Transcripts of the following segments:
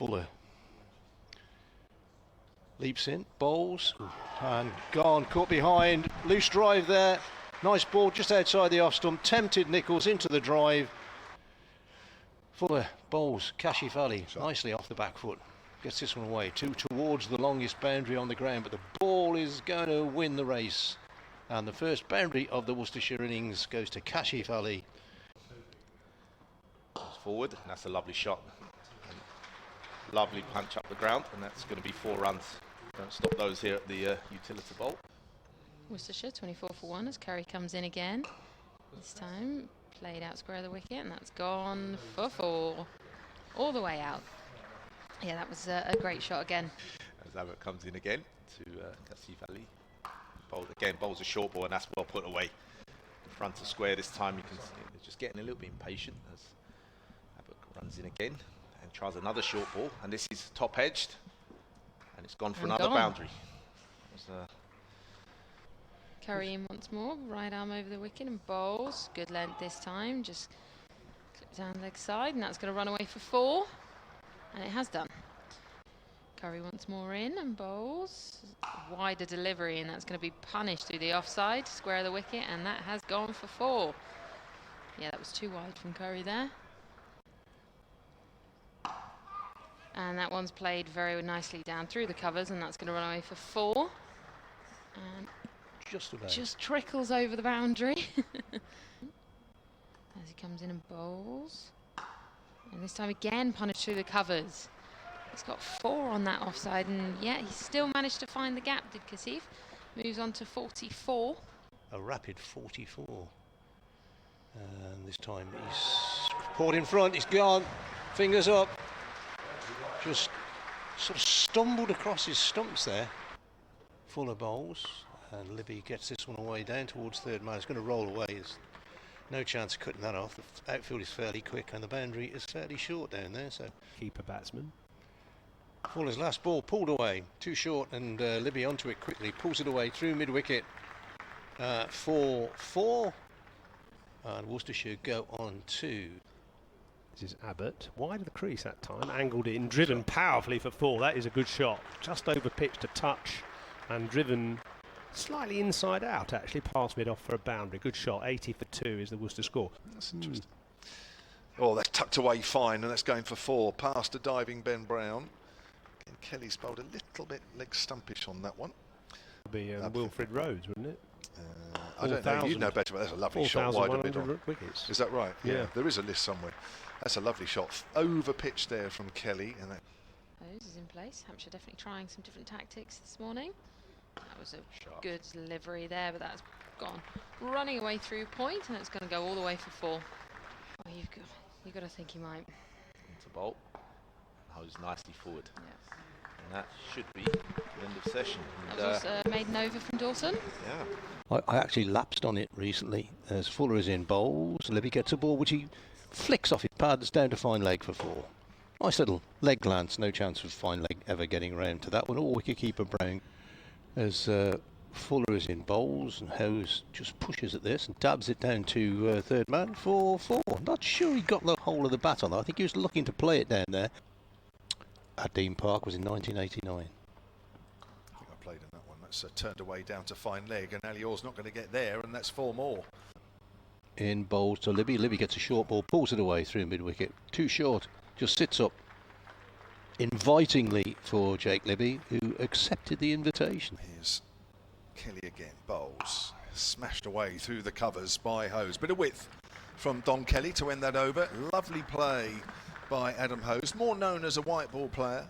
Fuller leaps in, bowls, and gone, caught behind, loose drive there, nice ball just outside the off stump, tempted Nichols into the drive. Fuller bowls Kashif Ali nicely off the back foot, gets this one away, two towards the longest boundary on the ground, but the ball is going to win the race, and the first boundary of the Worcestershire innings goes to Kashif Ali. Forward, and that's a lovely shot. Lovely punch up the ground, and that's going to be 4 runs. Don't stop those here at the utility bowl. Worcestershire 24 for 1 as Curry comes in again. This time played out square of the wicket, and that's gone for 4. All the way out. Yeah, that was a great shot again. As Abbott comes in again to Kashif Ali. Bowls a short ball, and that's well put away. The front of square this time. You can see they're just getting a little bit impatient as Abbott runs in again and tries another short ball, and this is top edged, and it's gone for another boundary. Curry in once more, right arm over the wicket and bowls. Good length this time, just clip down leg side, and that's going to run away for 4, and it has done. Curry once more in and bowls. Wider delivery, and that's going to be punished through the offside, square of the wicket, and that has gone for 4. Yeah, that was too wide from Curry there. And that one's played very nicely down through the covers, and that's going to run away for 4. And just trickles over the boundary. As he comes in and bowls. And this time again punished through the covers. He's got 4 on that offside, and yeah, he still managed to find the gap, did Kashif. Moves on to 44. A rapid 44. And this time he's caught in front, he's gone. Fingers up. Just sort of stumbled across his stumps there. Fuller bowls, and Libby gets this one away down towards third man. It's going to roll away. There's no chance of cutting that off. The outfield is fairly quick, and the boundary is fairly short down there. So keeper batsman. Fuller's last ball pulled away, too short, and Libby onto it quickly, pulls it away through mid-wicket for 4. And Worcestershire go on to. This is Abbott, wide of the crease that time, angled in, driven powerfully for 4. That is a good shot, just over pitch to touch, and driven slightly inside out, actually, past mid off for a boundary. Good shot, 80 for 2 is the Worcester score. That's interesting. Oh, that's tucked away fine, and that's going for 4, past a diving Ben Brown. And Kelly's bowled a little bit leg stumpish on that one. It'll be Wilfred Rhodes, wouldn't it? I don't know, you know better, but that's a lovely shot wide of middle. Wickets. Is that right? Yeah, there is a list somewhere. That's a lovely shot. Over pitch there from Kelly. And that Hose is in place. Hampshire definitely trying some different tactics this morning. That was a good delivery there, but that's gone running away through point, and it's going to go all the way for 4. Oh, you've got to think he might. Into bolt. Hose nicely forward. Yeah. And that should be the end of session. That was maiden over from Dawson. Yeah. I actually lapsed on it recently as Fuller is in bowls. Libby gets a ball which he flicks off his pads down to fine leg for 4. Nice little leg glance, no chance of fine leg ever getting round to that one. All wicket-keeper Brown as Fuller is in bowls, and Hose just pushes at this and dabs it down to third man for 4. Not sure he got the whole of the bat on that. I think he was looking to play it down there. At Dean Park was in 1989. I think I played in that one. That's turned away down to fine leg, and Alior's not going to get there, and that's 4 more. In bowls to Libby. Libby gets a short ball, pulls it away through mid-wicket. Too short, just sits up invitingly for Jake Libby, who accepted the invitation. Here's Kelly again, bowls. Smashed away through the covers by Hose. Bit of width from Don Kelly to end that over. Lovely play by Adam Hose, more known as a white ball player.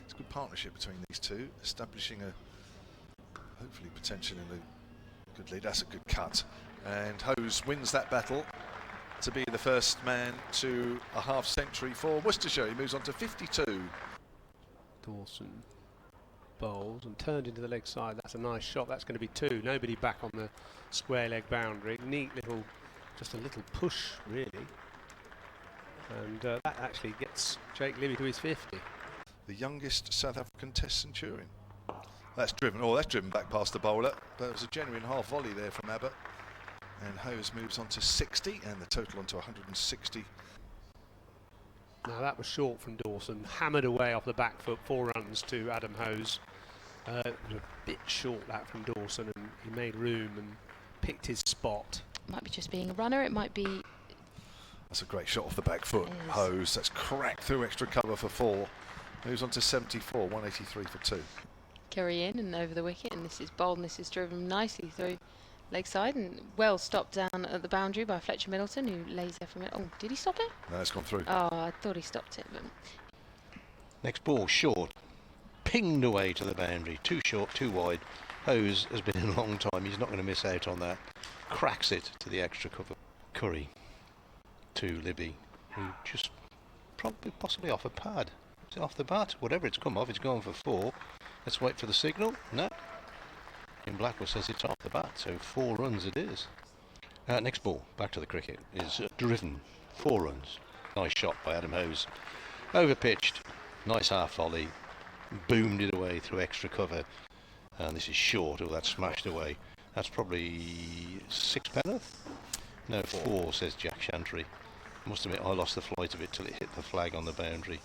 It's a good partnership between these two, establishing a hopefully potential in a good lead. That's a good cut, and Hose wins that battle to be the first man to a half century for Worcestershire. He moves on to 52. Dawson bowls and turned into the leg side. That's a nice shot. That's going to be 2. Nobody back on the square leg boundary. Neat little, just a little push really. And that actually gets Jake Libby to his 50. The youngest South African Test centurion. That's driven back past the bowler. But it was a genuine half volley there from Abbott. And Hose moves on to 60, and the total on to 160. Now that was short from Dawson, hammered away off the back foot, 4 runs to Adam Hose. It was a bit short that from Dawson, and he made room and picked his spot. Might be just being a runner, it might be... That's a great shot off the back foot. Hose, that's cracked through extra cover for 4. Moves on to 74, 183 for 2. Curry in and over the wicket, and this is bold, and this is driven nicely through leg side, and well stopped down at the boundary by Fletcher Middleton, who lays there for a minute. Oh, did he stop it? No, it's gone through. Oh, I thought he stopped it, but... Next ball, short. Pinged away to the boundary. Too short, too wide. Hose has been in a long time. He's not going to miss out on that. Cracks it to the extra cover. Curry to Libby, who just probably possibly off a pad. Is it off the bat? Whatever it's come off, it's gone for 4. Let's wait for the signal. No. In Blackwell says it's off the bat, so 4 runs it is. Next ball, back to the cricket, is driven. 4 runs. Nice shot by Adam Hose. Over pitched. Nice half volley. Boomed it away through extra cover. And this is short. Oh, that's smashed away. That's probably 6 penn'orth? No, 4, says Jack Chantry. Must admit, I lost the flight of it till it hit the flag on the boundary.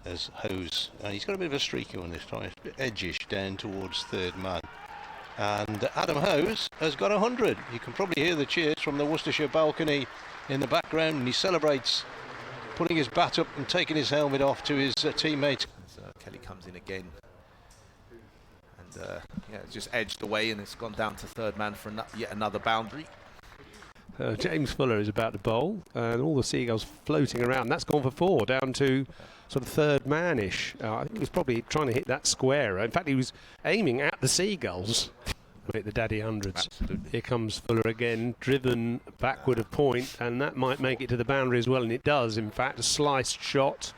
There's Hose, and he's got a bit of a streaky one this time, a bit edgish down towards third man. And Adam Hose has got 100. You can probably hear the cheers from the Worcestershire balcony in the background, and he celebrates putting his bat up and taking his helmet off to his teammates. So Kelly comes in again, and yeah, it's just edged away, and it's gone down to third man for yet another boundary. James Fuller is about to bowl, and all the seagulls floating around. That's gone for 4, down to sort of third man-ish. I think he was probably trying to hit that square. In fact, he was aiming at the seagulls. Hit the daddy hundreds. Absolutely. Here comes Fuller again, driven backward of point, and that might make it to the boundary as well, and it does. In fact, a sliced shot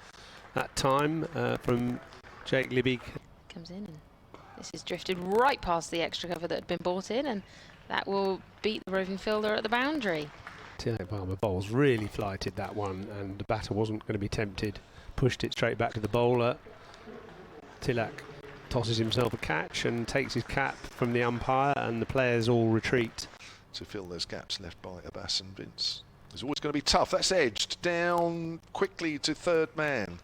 that time from Jake Libby. Comes in, and this is drifted right past the extra cover that had been brought in, and that will beat the roving fielder at the boundary. Tilak Palmer bowls really flighted that one, and the batter wasn't going to be tempted. Pushed it straight back to the bowler. Tilak tosses himself a catch and takes his cap from the umpire, and the players all retreat. To fill those gaps left by Abbas and Vince. It's always going to be tough. That's edged down quickly to third man.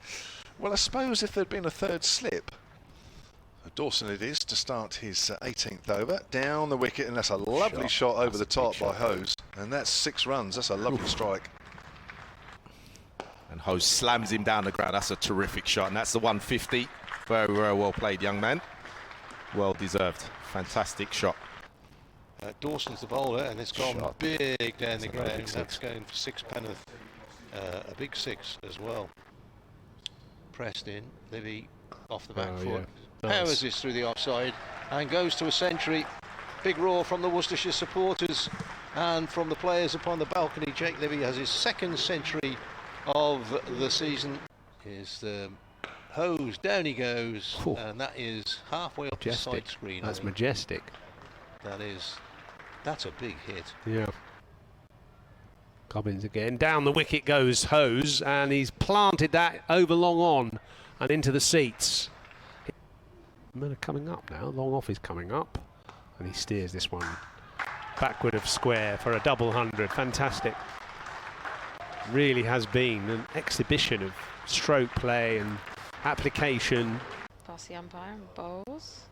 Well, I suppose if there'd been a third slip, Dawson it is to start his 18th over. Down the wicket, and that's a lovely shot over the top by Hose. And that's 6 runs. That's a lovely strike. And Hose slams him down the ground. That's a terrific shot, and that's the 150. Very, very well played, young man. Well deserved. Fantastic shot. Dawson's the bowler, and it's gone big down the ground. That's going for 6 penn'orth. A big 6 as well. Pressed in. Libby off the back foot. Yeah. Powers Nice. is through the offside and goes to a century. Big roar from the Worcestershire supporters and from the players upon the balcony. Jake Libby has his 2nd century of the season. Here's the Hose, down he goes, and that is halfway up the side screen. That's majestic. That's a big hit. Yeah. Cobbins again. Down the wicket goes Hose, and he's planted that over long on and into the seats. Men are coming up now. Long off is coming up, and he steers this one backward of square for a double 100. Fantastic. Really has been an exhibition of stroke play and application. Past the umpire and bowls.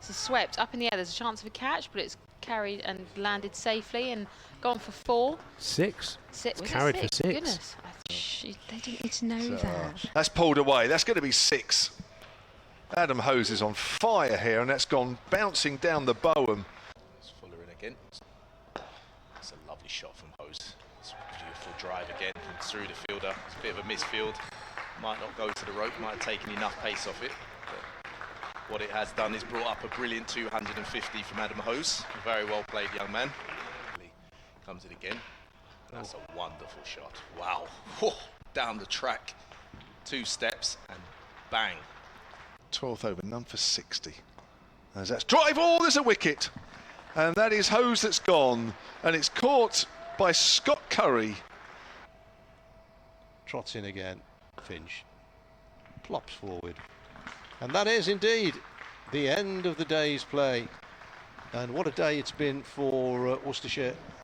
This is swept up in the air. There's a chance of a catch, but it's carried and landed safely and gone for 4. 6. Was carried it for 6. Goodness, they didn't need to know that. That's pulled away. That's going to be 6. Adam Hose is on fire here, and that's gone bouncing down the bow. It's Fuller in again. It's a lovely shot from Hose. It's a beautiful drive again and through the fielder. It's a bit of a misfield. Might not go to the rope, might have taken enough pace off it. But what it has done is brought up a brilliant 250 from Adam Hose. Very well played, young man. Comes in again. That's a wonderful shot. Wow. Down the track, 2 steps, and bang. 12th over, none for 60. As that's drive, there's a wicket. And that is Hose that's gone. And it's caught by Scott Curry. Trots in again. Finch plops forward. And that is indeed the end of the day's play. And what a day it's been for Worcestershire.